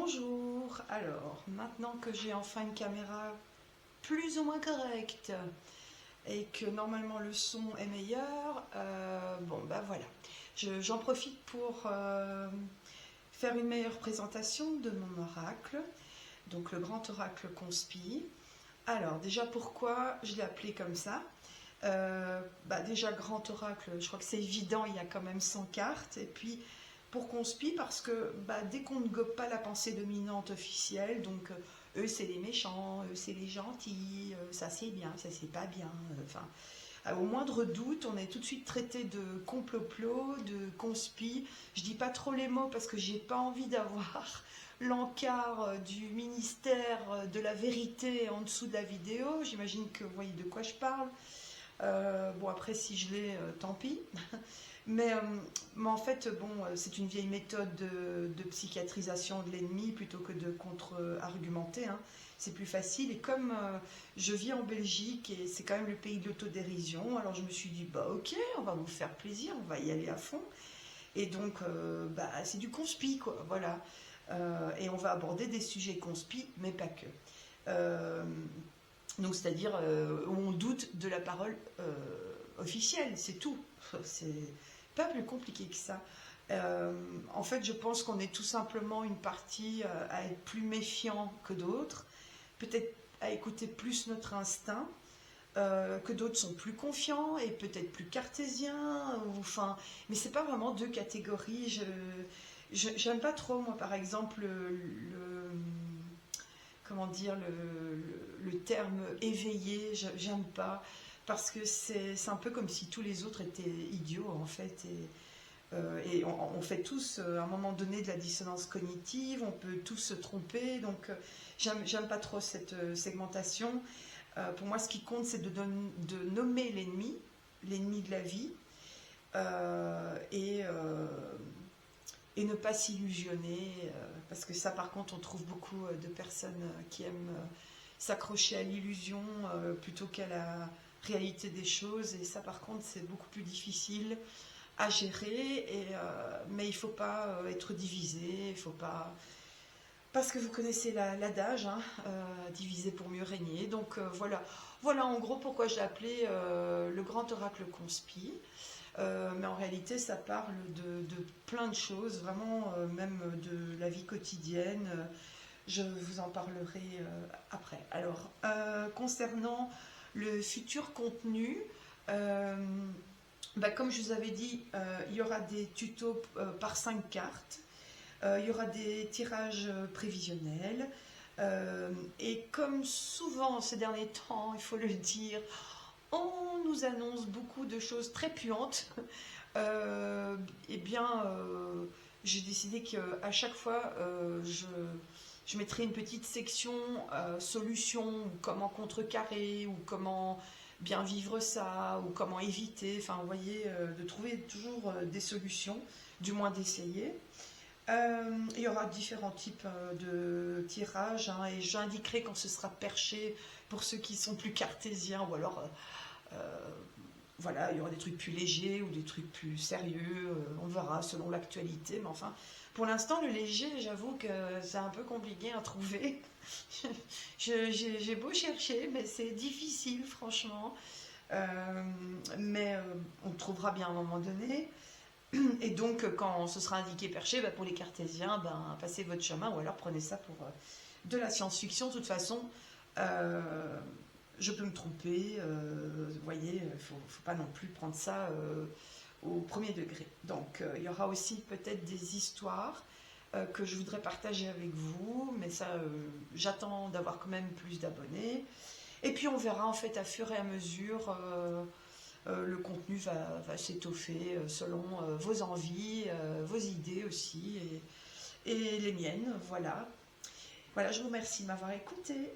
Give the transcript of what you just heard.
Bonjour, alors maintenant que j'ai enfin une caméra plus ou moins correcte et que normalement le son est meilleur, bon bah voilà, j'en profite pour faire une meilleure présentation de mon oracle, donc le grand oracle Conspi. Alors déjà pourquoi je l'ai appelé comme ça? Déjà grand oracle, je crois que c'est évident, il y a quand même 100 cartes, et puis pour Conspi parce que dès qu'on ne gobe pas la pensée dominante officielle, donc eux c'est les méchants, eux c'est les gentils, ça c'est bien, ça c'est pas bien, enfin au moindre doute on est tout de suite traité de complot, de conspi. Je dis pas trop les mots parce que j'ai pas envie d'avoir l'encart du ministère de la vérité en dessous de la vidéo. J'imagine que vous voyez de quoi je parle. Bon après si je l'ai, tant pis. Mais en fait, bon, c'est une vieille méthode de psychiatrisation de l'ennemi plutôt que de contre-argumenter, hein. C'est plus facile. Et comme je vis en Belgique et c'est quand même le pays de l'autodérision, alors je me suis dit, bah ok, on va vous faire plaisir, on va y aller à fond. Et donc, c'est du conspi, quoi, voilà. Et on va aborder des sujets conspi, mais pas que. Donc, c'est-à-dire où on doute de la parole officielle, c'est tout. C'est pas plus compliqué que ça. En fait, je pense qu'on est tout simplement une partie à être plus méfiant que d'autres, peut-être à écouter plus notre instinct, que d'autres sont plus confiants et peut-être plus cartésiens. Enfin, mais c'est pas vraiment deux catégories. J'aime pas trop, moi, par exemple, comment dire, le terme éveillé. J'aime pas. Parce que c'est un peu comme si tous les autres étaient idiots, en fait. Et on fait tous, à un moment donné, de la dissonance cognitive, on peut tous se tromper. Donc, j'aime pas trop cette segmentation. Pour moi, ce qui compte, c'est de nommer l'ennemi de la vie, et ne pas s'illusionner. Parce que ça, par contre, on trouve beaucoup de personnes qui aiment s'accrocher à l'illusion plutôt qu'à la réalité des choses, et ça par contre c'est beaucoup plus difficile à gérer, mais il ne faut pas être divisé, il faut pas, parce que vous connaissez l'adage, hein, diviser pour mieux régner. Donc voilà en gros pourquoi j'ai appelé le grand oracle Conspi. Mais en réalité ça parle de plein de choses, vraiment, même de la vie quotidienne. Je vous en parlerai après. Alors, concernant le futur contenu, comme je vous avais dit, il y aura des tutos par 5 cartes, il y aura des tirages prévisionnels, et comme souvent ces derniers temps, il faut le dire, on nous annonce beaucoup de choses très puantes. J'ai décidé qu'à chaque fois, je mettrai une petite section solutions, ou comment contrecarrer, ou comment bien vivre ça, ou comment éviter, enfin vous voyez, de trouver toujours des solutions, du moins d'essayer. Il y aura différents types de tirages, hein, et j'indiquerai quand ce sera perché pour ceux qui sont plus cartésiens, ou alors voilà, il y aura des trucs plus légers ou des trucs plus sérieux, on verra selon l'actualité, mais enfin pour l'instant, le léger, j'avoue que c'est un peu compliqué à trouver. J'ai beau chercher, mais c'est difficile, franchement. On trouvera bien à un moment donné. Et donc, quand ce sera indiqué perché, pour les cartésiens, passez votre chemin, ou alors prenez ça pour de la science-fiction. De toute façon, je peux me tromper. Vous voyez, il ne faut pas non plus prendre ça au premier degré. Donc il y aura aussi peut-être des histoires que je voudrais partager avec vous, mais ça j'attends d'avoir quand même plus d'abonnés, et puis on verra en fait à fur et à mesure. Le contenu va s'étoffer selon vos envies, vos idées aussi, et les miennes. Voilà, je vous remercie de m'avoir écouté.